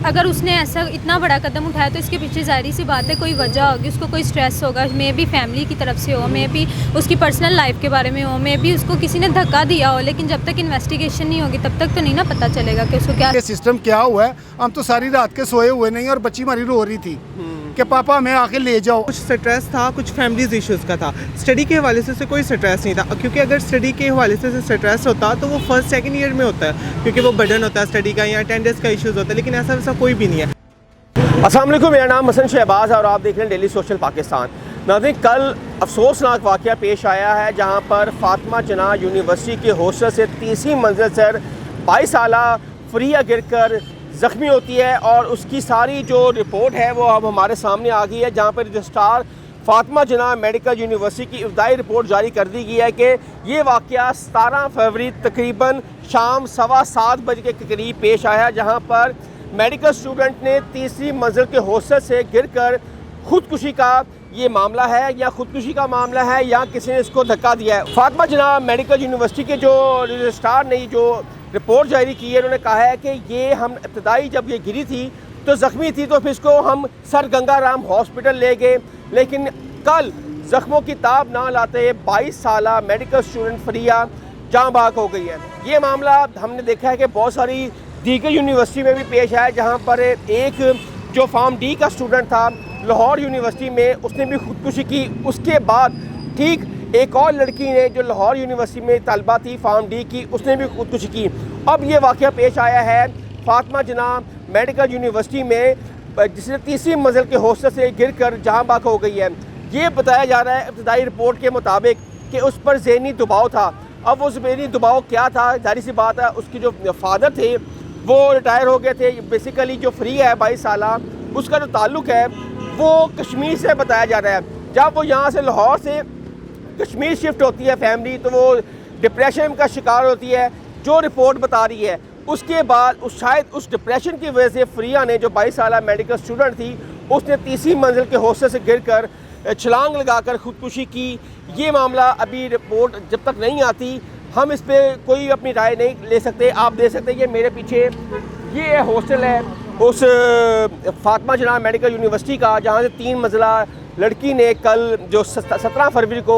अगर उसने ऐसा इतना बड़ा कदम उठाया तो इसके पीछे ज़ाहिर सी बात है कोई वजह होगी, उसको कोई स्ट्रेस होगा, मे बी फैमिली की तरफ से हो, मे बी उसकी पर्सनल लाइफ के बारे में हो, मे बी उसको किसी ने धक्का दिया हो। लेकिन जब तक इन्वेस्टिगेशन नहीं होगी तब तक तो नहीं ना पता चलेगा कि उसको क्या सिस्टम क्या हुआ है। हम तो सारी रात के सोए हुए नहीं और बच्ची हमारी रो रही थी कि पापा हमें आके ले जाओ। कुछ स्ट्रेस था, कुछ फैमिलीज इश्यूज़ का था। स्टडी के हवाले से कोई स्ट्रेस नहीं था, क्योंकि अगर स्टडी के हवाले से स्ट्रेस होता तो वो फर्स्ट सेकंड ईयर में होता है, क्योंकि वो बर्डन होता है स्टडी का या अटेंडेंस का इश्यूज़ होता है। लेकिन ऐसा वैसा कोई भी नहीं है। अस्सलाम वालेकुम, मेरा नाम हसन शहबाज है और आप देख रहे हैं डेली सोशल पाकिस्तान। नाज़रीन, कल अफसोसनाक वाक़या पेश आया है जहां पर फातिमा जना यूनिवर्सिटी के हॉस्टल से तीसरी मंजिल से 22 साला फरिया गिरकर ज़ख्मी होती है और उसकी सारी जो रिपोर्ट है वो अब हमारे सामने आ गई है, जहां पर रजिस्ट्रार फातिमा जना मेडिकल यूनिवर्सिटी की इब्तदाई रिपोर्ट जारी कर दी गई है कि ये वाक़या 17 फरवरी तकरीबन शाम 7:15 बजे के करीब पेश आया, जहाँ पर मेडिकल स्टूडेंट ने तीसरी मंजिल के हॉस्टल से गिरकर खुदकुशी का ये मामला है, या खुदकुशी का मामला है या किसी ने इसको धक्का दिया है। फातिमा जना मेडिकल यूनिवर्सिटी के जो रजिस्ट्रार ने जो रिपोर्ट जारी की है, उन्होंने कहा है कि ये हम इब्तदाई जब ये गिरी थी तो ज़ख्मी थी तो फिर इसको हम सर गंगाराम हॉस्पिटल ले गए, लेकिन कल ज़ख्मों की ताब ना लाते 22 साला मेडिकल स्टूडेंट फरिया जाँ बाग हो गई है। ये मामला हमने देखा है कि बहुत सारी दीगर यूनिवर्सिटी में भी पेश आया, जहाँ पर एक जो फॉर्म डी का स्टूडेंट था लाहौर यूनिवर्सिटी में, उसने भी खुदकुशी की। उसके बाद ठीक एक और लड़की ने जो लाहौर यूनिवर्सिटी में तलबा थी फॉर्म डी की, उसने भी खुदकुशी की। अब ये वाक़या पेश आया है फातिमा जना मेडिकल यूनिवर्सिटी में, जिसने तीसरी मंजिल के हॉस्टल से गिरकर जहाँ बाग हो गई है। ये बताया जा रहा है इब्तदाई रिपोर्ट के मुताबिक कि उस पर ज़हनी दबाव था। अब वो ज़हनी दबाव क्या था, जाहिर सी बात है उसके जो फादर थे वो रिटायर हो गए थे। बेसिकली जो फ्री है 22 साला, उसका जो ताल्लुक़ है वो कश्मीर से बताया जा रहा है। जब वो यहाँ से लाहौर से कश्मीर शिफ्ट होती है फैमिली, तो वो डिप्रेशन का शिकार होती है, जो रिपोर्ट बता रही है। उसके बाद शायद उस डिप्रेशन की वजह से फ्रिया ने, जो 22 साला मेडिकल स्टूडेंट थी, उसने तीसरी मंजिल के हॉस्टल से गिरकर छलांग लगाकर खुदकुशी की। ये मामला अभी रिपोर्ट जब तक नहीं आती हम इस पर कोई अपनी राय नहीं ले सकते। आप देख सकते हैं ये मेरे पीछे ये हॉस्टल है उस फातिमा जना मेडिकल यूनिवर्सिटी का, जहाँ से 3 मंजिला लड़की ने कल जो 17 फरवरी को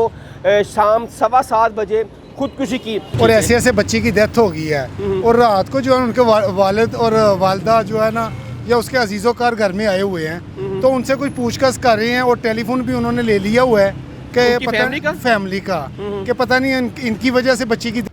शाम 7:15 बजे खुदकुशी की और ऐसे ऐसे बच्ची की डेथ हो गई है। और रात को जो है उनके वालिद और वालदा जो है ना, या उसके अजीज़ों कार घर में आए हुए हैं, तो उनसे कुछ पूछताछ कर रहे हैं और टेलीफोन भी उन्होंने ले लिया हुआ है कि फैमिली का कि पता नहीं इनकी वजह से बच्ची की।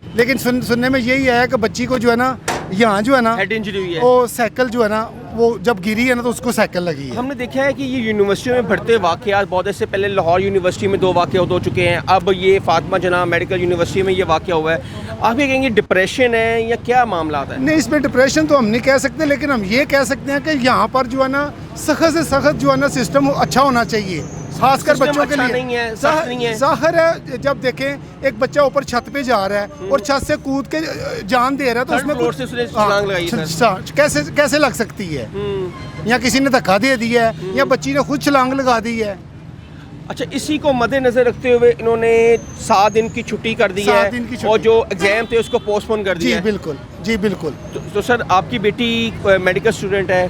लेकिन सुनने में यही आया कि बच्ची को जो है ना यहाँ जो है ना हेड इंजरी हुई है, वो साइकिल जो है ना वो जब गिरी है ना तो उसको साइकिल लगी है। हमने देखा है कि ये यूनिवर्सिटी में बढ़ते वाक़यात बहुत इससे पहले लाहौर यूनिवर्सिटी में 2 वाक़यात हो चुके हैं, अब ये फातिमा जना मेडिकल यूनिवर्सिटी में ये वाक़या हुआ है। आप ये कहेंगे डिप्रेशन है या क्या मामला है? नहीं, इसमें डिप्रेशन तो हम नहीं कह सकते, लेकिन हम ये कह सकते हैं कि यहाँ पर जो है ना सख्त से सख्त जो है ना सिस्टम अच्छा होना चाहिए, खासकर बच्चों के लिए। नहीं है, नहीं है। ज़ाहिर है जब देखें एक बच्चा ऊपर छत पे जा रहा है और छत से कूद के जान दे रहा है तो उसमें कैसे लग सकती है, या किसी ने धक्का दे दिया है या बच्ची ने खुद छलांग लगा दी है। अच्छा, इसी को मद्देनजर रखते हुए इन्होंने 7 दिन की छुट्टी कर दी है और जो एग्जाम थे उसको पोस्टपोन कर दिया। जी बिल्कुल। तो सर आपकी बेटी मेडिकल स्टूडेंट है?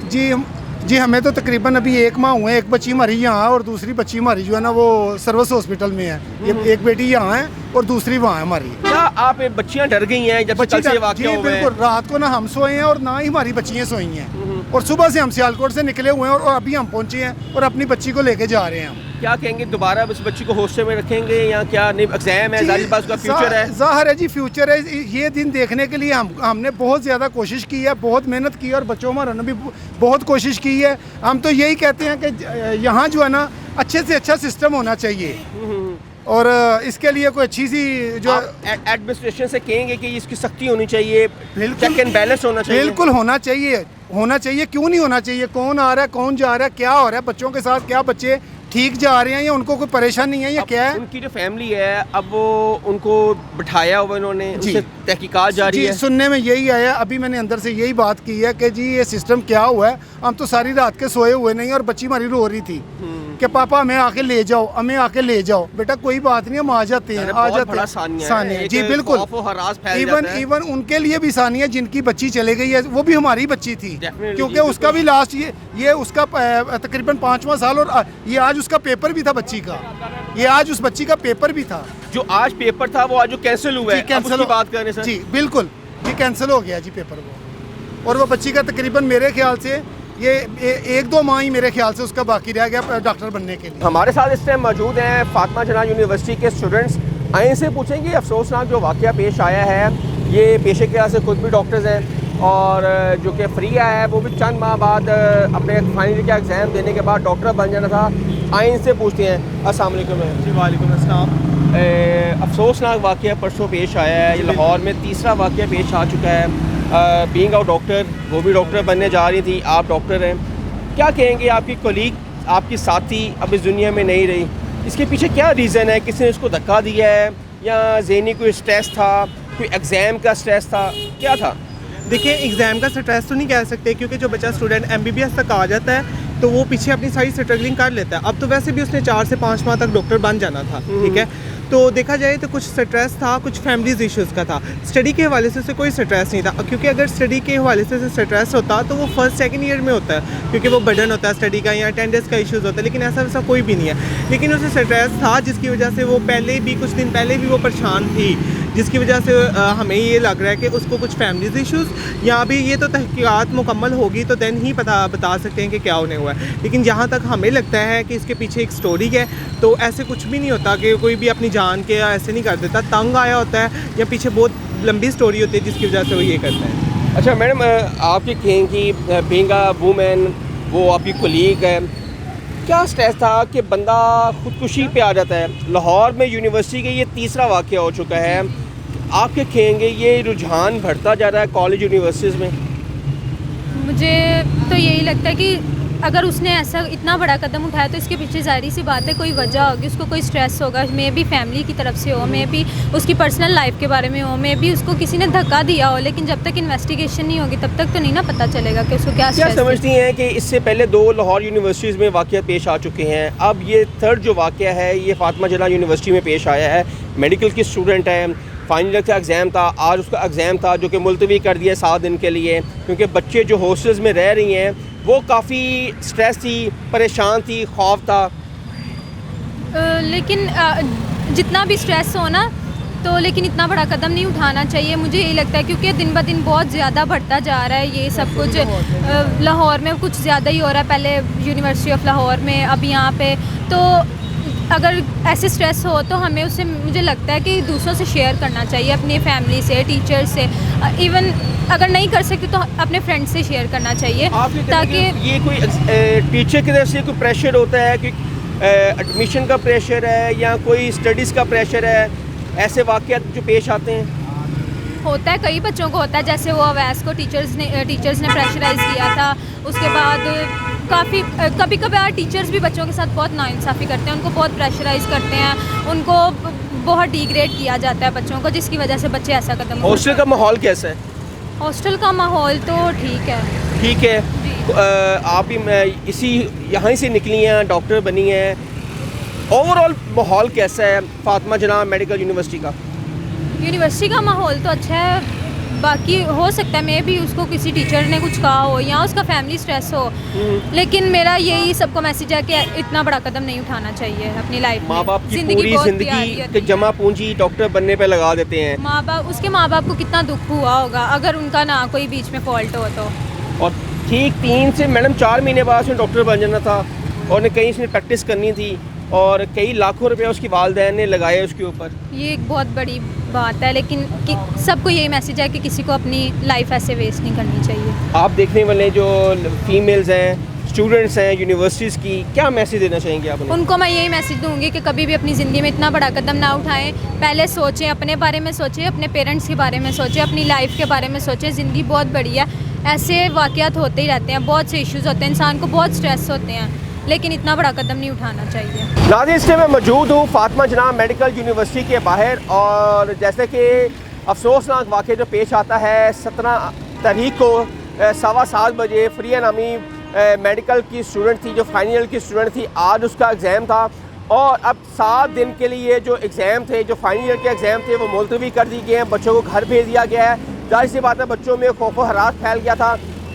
जी हमें तो तकरीबन अभी 1 माह हुए। एक बच्ची हमारी यहाँ और दूसरी बच्ची हमारी जो है ना वो सर्विस हॉस्पिटल में है। एक बेटी यहाँ है और दूसरी वहाँ है हमारी। क्या आप बच्चियाँ डर गई हैं जब कल से वाक़या हुआ है? बिल्कुल, रात को ना हम सोए हैं और ना ही हमारी बच्चियाँ सोई हैं, और सुबह से हम सियालकोट से निकले हुए हैं और अभी हम पहुँचे हैं और अपनी बच्ची को लेके जा रहे हैं। हम क्या कहेंगे, दोबारा इस बच्ची को हॉस्टल में रखेंगे या क्या? नहीं, एग्जाम है, जाहिर बात उसका फ्यूचर है। ज़ाहिर है जी, फ्यूचर है। ये दिन देखने के लिए हमने बहुत ज़्यादा कोशिश की है, बहुत मेहनत की है और बच्चों हमारों ने भी बहुत कोशिश की है। हम तो यही कहते हैं कि यहाँ जो है ना अच्छे से अच्छा सिस्टम होना चाहिए और इसके लिए कोई अच्छी सी जो एडमिनिस्ट्रेशन से कहेंगे कि इसकी सख्ती होनी चाहिए, चेक एंड बैलेंस होना चाहिए। बिल्कुल होना चाहिए। क्यों नहीं होना चाहिए? कौन आ रहा है, कौन जा रहा है, क्या हो रहा है बच्चों के साथ, क्या बच्चे ठीक जा रहे हैं या उनको कोई परेशानी नहीं है या क्या है? उनकी जो फैमिली है अब वो उनको बिठाया हुआ इन्होंने, उनसे तहकीकात जारी है। सुनने में यही आया, अभी मैंने अंदर से यही बात की है कि जी ये सिस्टम क्या हुआ है। हम तो सारी रात के सोए हुए नहीं और बच्ची हमारी रो रही थी कि पापा हमें आके ले जाओ, हमें आके ले जाओ। बेटा कोई बात नहीं, हम आ जाते हैं, आ जाते हैं। सानिया जी बिल्कुल, इवन उनके लिए भी सानिया जिनकी बच्ची चले गई है, वो भी हमारी बच्ची थी, क्योंकि उसका भी लास्ट ये उसका तकरीबन 5वां साल, और ये आज उसका पेपर भी था बच्ची का, ये आज उस बच्ची का पेपर भी था। जो आज पेपर था वो आज जो कैंसिल हुआ है, कैंसिल उसकी बात करें सर। जी बिल्कुल, ये कैंसिल हो गया जी पेपर वो, और वो बच्ची का तकरीबन मेरे ख्याल से ये 1-2 माह ही मेरे ख्याल से उसका बाकी रह गया डॉक्टर बनने के लिए। हमारे साथ इस टाइम मौजूद हैं फातिमा जना यूनिवर्सिटी के स्टूडेंट्स। आए इनसे पूछेंगे अफसोसनाक जो वाक़या पेश आया है, ये पेशे के लिहाज से खुद भी डॉक्टर्स हैं और जो कि फ्री आया है, वो भी चंद माह बाद अपने फाइनल का एग्ज़ाम देने के बाद डॉक्टर बन जाना था। आए इनसे पूछते हैं। अस्सलाम वालेकुम। जी वालेकुम अस्सलाम। अफसोसनाक वाक़या परसों पेश आया है, ये लाहौर में तीसरा वाक़या पेश आ चुका है। बीइंग अ डॉक्टर, वो भी डॉक्टर बनने जा रही थी, आप डॉक्टर हैं, क्या कहेंगे? आपकी कोलीग, आपकी साथी अब इस दुनिया में नहीं रही, इसके पीछे क्या रीज़न है? किसी ने उसको धक्का दिया है या ज़हनी कोई स्ट्रेस था, कोई एग्ज़ाम का स्ट्रेस था, क्या था? देखिए, एग्ज़ाम का स्ट्रेस तो नहीं कह सकते, क्योंकि जो बच्चा स्टूडेंट MBBS तक आ जाता है तो वो पीछे अपनी सारी स्ट्रगलिंग कर लेता है। अब तो वैसे भी उसने 4 से 5 माह तक डॉक्टर बन जाना था, ठीक है। तो देखा जाए तो कुछ स्ट्रेस था, कुछ फैमिलीज इश्यूज़ का था। स्टडी के हवाले से कोई स्ट्रेस नहीं था, क्योंकि अगर स्टडी के हवाले से स्ट्रेस होता तो वो फर्स्ट सेकंड ईयर में होता है, क्योंकि वो बर्डन होता है स्टडी का या अटेंडेंस का इश्यूज़ होता है। लेकिन ऐसा वैसा कोई भी नहीं है, लेकिन उसे स्ट्रेस था जिसकी वजह से वो पहले भी कुछ दिन पहले भी वो परेशान थी, जिसकी वजह से हमें ये लग रहा है कि उसको कुछ फैमिलीज इश्यूज़, या अभी ये तो तहकीकात मुकम्मल होगी तो देन ही बता सकते हैं कि क्या होने हुआ है। लेकिन जहाँ तक हमें लगता है कि इसके पीछे एक स्टोरी है, तो ऐसे कुछ भी नहीं होता कि कोई भी अपनी जान के ऐसे नहीं कर देता, तंग आया होता है या पीछे बहुत लंबी स्टोरी होती है जिसकी वजह से वो ये करता है। अच्छा मैडम, आप ये कहें कि बीइंग अ वूमेन, वो आपकी कोलीग है, क्या स्ट्रेस था कि बंदा खुदकुशी पे आ जाता है? लाहौर में यूनिवर्सिटी के ये तीसरा वाक़या हो चुका है, आप क्या कहेंगे? ये रुझान बढ़ता जा रहा है कॉलेज यूनिवर्सिटीज़ में? मुझे तो यही लगता है कि अगर उसने ऐसा इतना बड़ा कदम उठाया तो इसके पीछे ज़ाहिर सी बात है कोई वजह होगी, उसको कोई स्ट्रेस होगा, मे भी फैमिली की तरफ से हो, मे भी उसकी पर्सनल लाइफ के बारे में हो, मे भी उसको किसी ने धक्का दिया हो। लेकिन जब तक इन्वेस्टिगेशन नहीं होगी तब तक तो नहीं ना पता चलेगा कि उसको क्या स्ट्रेस। समझती हैं कि इससे पहले 2 लाहौर यूनिवर्सिटीज़ में वाक़या पेश आ चुके हैं, अब ये थर्ड जो वाक़या है ये फातिमा जना यूनिवर्सिटी में पेश आया है। मेडिकल की स्टूडेंट है, फाइनल का एग्ज़ाम था, आज उसका एग्ज़ाम था जो कि मुलतवी कर दिया 7 दिन के लिए, क्योंकि बच्चे जो हॉस्टल्स में रह रही हैं वो काफ़ी स्ट्रेस थी, परेशान थी, खौफ था। लेकिन जितना भी स्ट्रेस हो ना, तो लेकिन इतना बड़ा कदम नहीं उठाना चाहिए, मुझे यही लगता है, क्योंकि दिन ब दिन बहुत ज़्यादा बढ़ता जा रहा है ये सब कुछ। लाहौर में कुछ ज़्यादा ही हो रहा है, पहले यूनिवर्सिटी ऑफ लाहौर में, अब यहाँ पे। तो अगर ऐसे स्ट्रेस हो तो हमें उससे, मुझे लगता है कि दूसरों से शेयर करना चाहिए, अपनी फैमिली से, टीचर से, इवन अगर नहीं कर सकते तो अपने फ्रेंड से शेयर करना चाहिए, ताकि ये कोई टीचर की तरफ से कोई प्रेशर होता है कि एडमिशन का प्रेशर है या कोई स्टडीज़ का प्रेशर है, ऐसे वाक़यात जो पेश आते हैं? होता है, कई बच्चों को होता है, जैसे वो अवैस को टीचर्स ने प्रेशराइज़ किया था। उसके बाद काफ़ी कभी कभार टीचर्स भी बच्चों के साथ बहुत नाइंसाफ़ी करते हैं, उनको बहुत प्रेशराइज़ करते हैं, उनको बहुत डिग्रेड किया जाता है बच्चों को, जिसकी वजह से बच्चे ऐसा कदम। हॉस्टल का माहौल कैसा है? हॉस्टल का माहौल तो ठीक है। ठीक है। आप भी इसी यहाँ से निकली हैं, डॉक्टर बनी हैं, ओवरऑल माहौल कैसा है फातिमा जना मेडिकल यूनिवर्सिटी का? यूनिवर्सिटी का माहौल तो अच्छा है, बाकी हो सकता है मे भी उसको किसी टीचर ने कुछ कहा हो या उसका फैमिली स्ट्रेस हो, लेकिन मेरा यही सबको मैसेज है कि इतना बड़ा कदम नहीं उठाना चाहिए अपनी लाइफ में। माँ बाप की पूरी ज़िंदगी की जमा पूंजी डॉक्टर बनने पे लगा देते हैं। उसके माँ बाप को कितना दुख हुआ होगा अगर उनका ना कोई बीच में फॉल्ट हो तो। और ठीक 3 से मैडम 4 महीने बाद उसने डॉक्टर बन जाना था और कहीं उसने प्रैक्टिस करनी थी और कई लाखों रुपए उसकी वालिदैन ने लगाए उसके ऊपर। ये एक बहुत बड़ी बात है, लेकिन सबको यही मैसेज है कि किसी को अपनी लाइफ ऐसे वेस्ट नहीं करनी चाहिए। आप देखने वाले जो फीमेल्स हैं, स्टूडेंट्स हैं यूनिवर्सिटीज़ की, क्या मैसेज देना चाहेंगे आप उनको? मैं यही मैसेज दूंगी कि कभी भी अपनी ज़िंदगी में इतना बड़ा कदम ना उठाएं, पहले सोचें, अपने बारे में सोचें, अपने पेरेंट्स के बारे में सोचें, अपनी लाइफ के बारे में सोचें। ज़िंदगी बहुत बड़ी है, ऐसे वाक़यात होते ही रहते हैं, बहुत से इश्यूज़ होते हैं, इंसान को बहुत स्ट्रेस होते हैं, लेकिन इतना बड़ा कदम नहीं उठाना चाहिए। नाज़रीन, इस टाइम मैं मौजूद हूँ फातिमा जना मेडिकल यूनिवर्सिटी के बाहर, और जैसे कि अफसोसनाक वाक़या जो पेश आता है 17 तारीख को 7:15 बजे फरिया नामी मेडिकल की स्टूडेंट थी, जो फाइनल ईयर की स्टूडेंट थी, आज उसका एग्ज़ाम था और अब 7 दिन के लिए जो एग्ज़ाम थे, जो फाइनल ईयर के एग्ज़ाम थे, वो मुलतवी कर दिए गए हैं। बच्चों को घर भेज दिया गया है। जाहिर सी बात है बच्चों में खौफ हरास फैल गया था।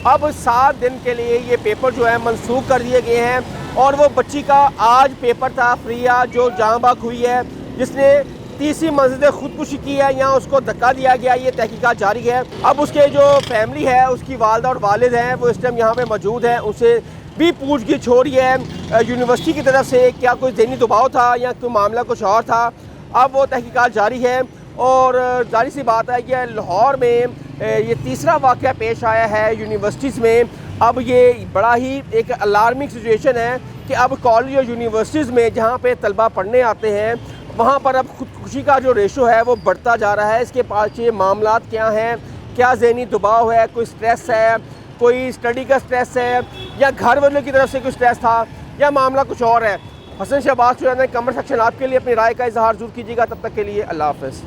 अब 7 दिन के लिए ये पेपर जो है मनसूख कर दिए गए हैं और वो बच्ची का आज पेपर था फ्रिया, जो जाँ बाग हुई है, जिसने तीसरी मंजिल से खुदकुशी की है। यहाँ उसको धक्का दिया गया, ये तहकीकात जारी है। अब उसके जो फैमिली है, उसकी वालदा और वालिद हैं, वो इस टाइम यहाँ पे मौजूद हैं। उनसे भी पूछगिछ हो रही है यूनिवर्सिटी की तरफ से, क्या कोई ज़हनी दबाव था या कोई मामला कुछ और था। अब वो तहकीकात जारी है और जारी सी बात है कि लाहौर में ये तीसरा वाक़या पेश आया है यूनिवर्सिटीज़ में। अब ये बड़ा ही एक अलार्मिंग सिचुएशन है कि अब कॉलेज और यूनिवर्सिटीज़ में जहाँ पे तलबा पढ़ने आते हैं, वहाँ पर अब खुदकुशी का जो रेशो है वो बढ़ता जा रहा है। इसके पीछे मामलात क्या हैं, क्या ज़हनी दबाव है, कोई स्ट्रेस है, कोई स्टडी का स्ट्रेस है, या घर वालों की तरफ से कोई स्ट्रेस था, या मामला कुछ और है। हसन शहबाज चौधरी ने कमेंट सेक्शन आपके लिए अपनी राय का इजहार जरूर कीजिएगा। तब तक के लिए अल्लाह हाफ़िज़।